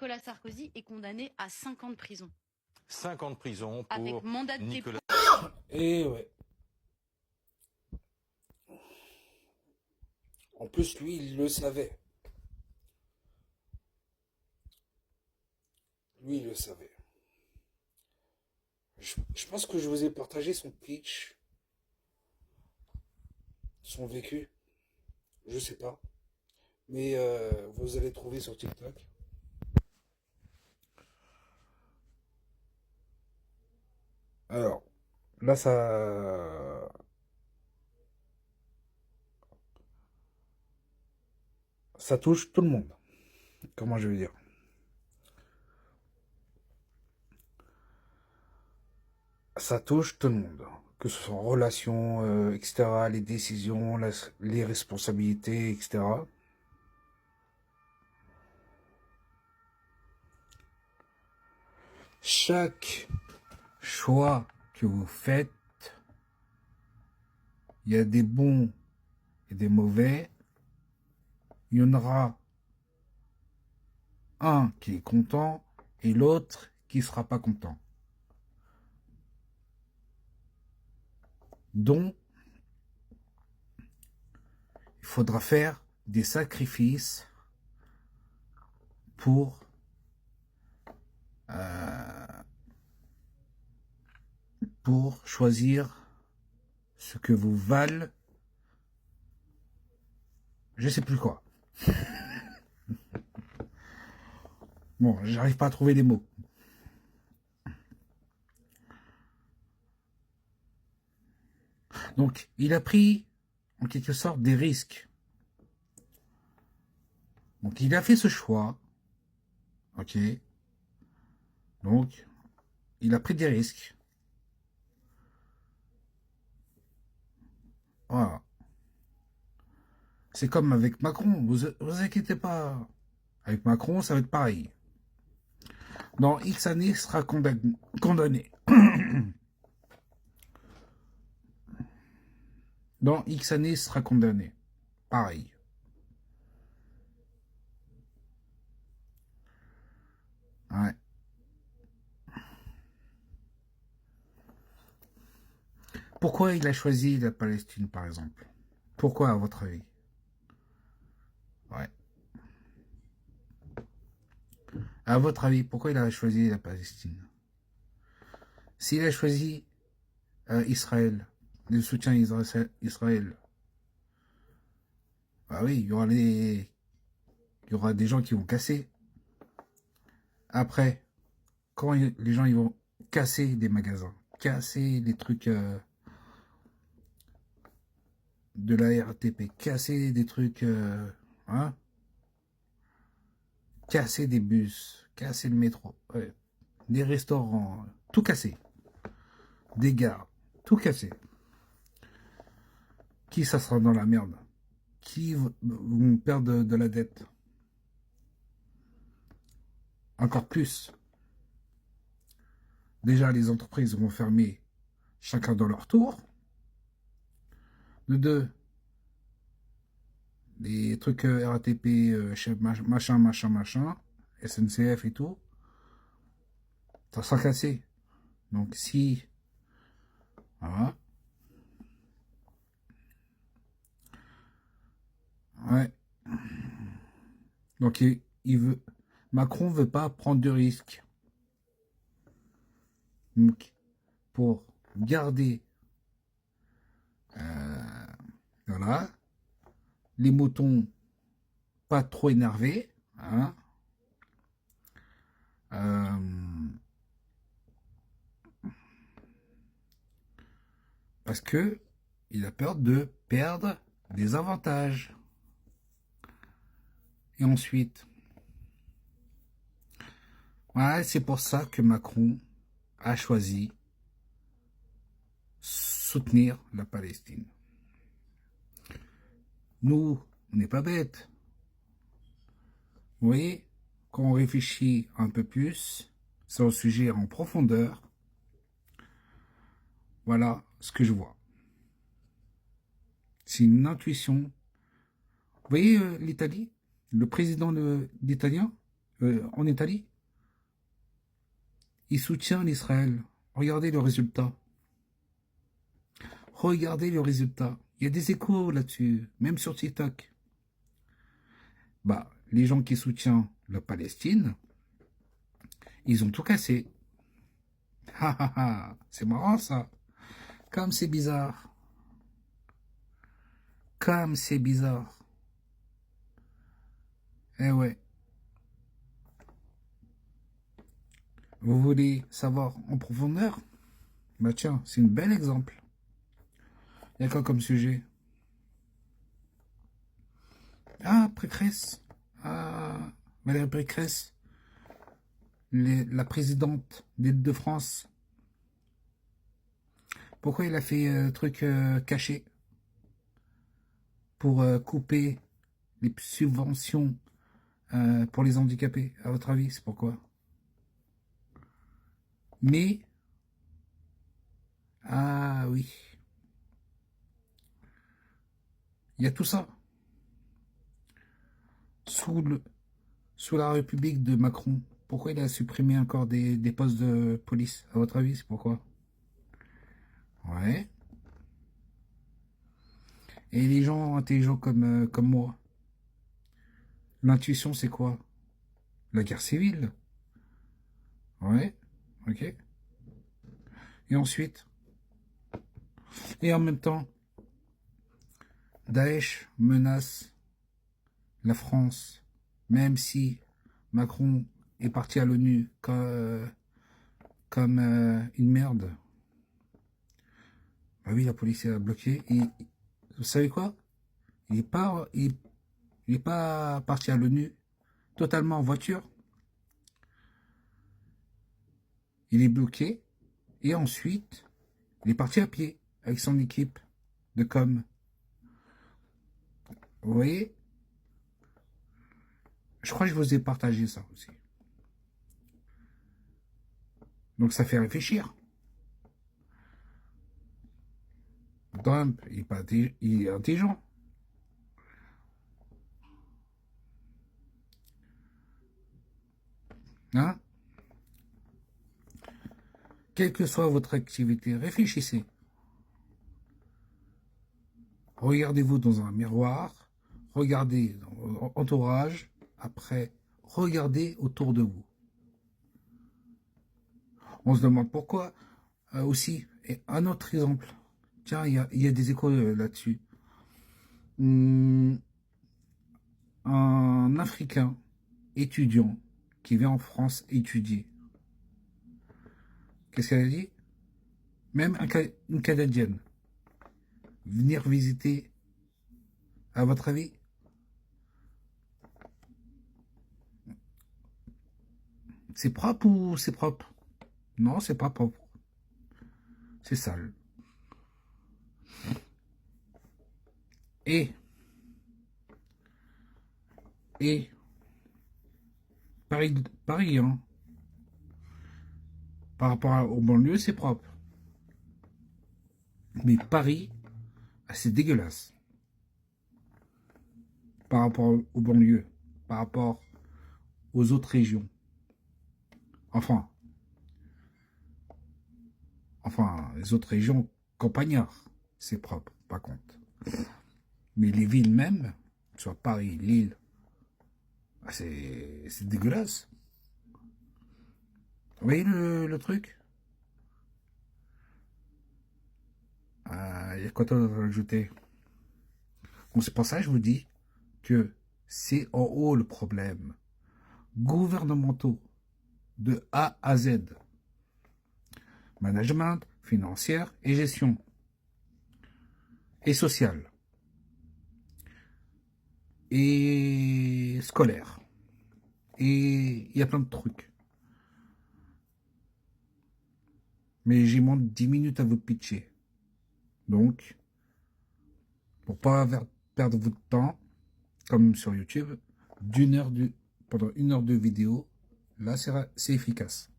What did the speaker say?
Nicolas Sarkozy est condamné à 5 ans de prison. 5 ans de prison pour avec mandat de Nicolas. Et ouais. En plus, lui, il le savait. Lui, il le savait. Je pense que je vous ai partagé son pitch, son vécu. Je sais pas. Mais vous allez trouver sur TikTok. Alors, là, ça touche tout le monde. Comment je vais dire? Ça touche tout le monde. Que ce soit en relation, etc., les décisions, les responsabilités, etc. Chaque choix que vous faites, il y a des bons et des mauvais. Il y en aura un qui est content et l'autre qui ne sera pas content. Donc, il faudra faire des sacrifices pour choisir ce que vous valent, je sais plus quoi. Bon, j'arrive pas à trouver les mots. Donc, il a pris, en quelque sorte, des risques. Donc, il a fait ce choix. Ok. Donc, il a pris des risques. Voilà. C'est comme avec Macron. Vous inquiétez pas. Avec Macron, ça va être pareil. Dans X années, il sera condamné. Dans X années, il sera condamné. Pareil. Ouais. Pourquoi il a choisi la Palestine, par exemple? Pourquoi, à votre avis? Ouais. À votre avis, pourquoi il a choisi la Palestine? S'il a choisi Israël, le soutien à Israël, bah oui, il y aura des gens qui vont casser. Après, quand les gens ils vont casser des magasins, casser des trucs de la RATP, casser des trucs, hein, casser des bus, casser le métro, ouais, des restaurants, tout casser, des gares, tout casser. Qui ça sera dans la merde? Qui vont perdre de la dette? Encore plus. Déjà, les entreprises vont fermer chacun dans leur tour. De deux, les trucs RATP, machin, SNCF et tout, ça sera cassé. Donc si, voilà, ouais. Donc Macron veut pas prendre de risques. Donc pour garder, voilà, les moutons pas trop énervés, hein, parce que il a peur de perdre des avantages. Et ensuite, ouais, c'est pour ça que Macron a choisi soutenir la Palestine. Nous, on n'est pas bêtes. Vous voyez, quand on réfléchit un peu plus sur le sujet en profondeur, voilà ce que je vois. C'est une intuition. Vous voyez l'Italie, le président italien, en Italie, il soutient l'Israël. Regardez le résultat. Regardez le résultat. Il y a des échos là-dessus, même sur TikTok. Bah, les gens qui soutiennent la Palestine, ils ont tout cassé. Ha ha ha, c'est marrant ça. Comme c'est bizarre. Comme c'est bizarre. Eh ouais. Vous voulez savoir en profondeur? Bah tiens, c'est un bel exemple. Il y a quoi comme sujet? Ah, Pécresse. Ah, Valérie Pécresse. La présidente d'Île-de-France. Pourquoi il a fait truc caché? Pour couper les subventions pour les handicapés, à votre avis, c'est pourquoi? Mais, ah oui, il y a tout ça. Sous la République de Macron, pourquoi il a supprimé encore des postes de police, à votre avis, c'est pourquoi? Ouais. Et les gens intelligents comme moi, l'intuition c'est quoi? La guerre civile. Ouais, ok. Et ensuite, et en même temps, Daesh menace la France, même si Macron est parti à l'ONU comme une merde. Bah oui, la police a bloqué. Et vous savez quoi? Il est pas parti à l'ONU totalement en voiture. Il est bloqué. Et ensuite, il est parti à pied avec son équipe de com. Vous voyez? Je crois que je vous ai partagé ça aussi. Donc ça fait réfléchir. Trump, il est intelligent. Hein? Quelle que soit votre activité, réfléchissez. Regardez-vous dans un miroir, regardez dans votre entourage, après, regardez autour de vous. On se demande pourquoi aussi. Et un autre exemple. Tiens, il y a des échos là-dessus. Un Africain étudiant qui vient en France étudier. Qu'est-ce qu'elle a dit? Même une Canadienne. Venir visiter, à votre avis? C'est propre ou c'est propre? Non, c'est pas propre. C'est sale. Et Paris, hein. Par rapport aux banlieues, c'est propre. Mais Paris, c'est dégueulasse. Par rapport aux banlieues, par rapport aux autres régions. Enfin, les autres régions campagnardes, c'est propre, par contre. Mais les villes même, soit Paris, Lille, c'est dégueulasse. Vous voyez le truc? Il y a quoi d'autre à rajouter? Bon, c'est pour ça que je vous dis que c'est en haut le problème. Gouvernementaux, de A à Z. Management, financière et gestion. Et sociale. Et scolaire. Et il y a plein de trucs. Mais j'ai moins de 10 minutes à vous pitcher. Donc, pour pas perdre votre temps, comme sur YouTube, pendant 1 heure de vidéo, là c'est efficace.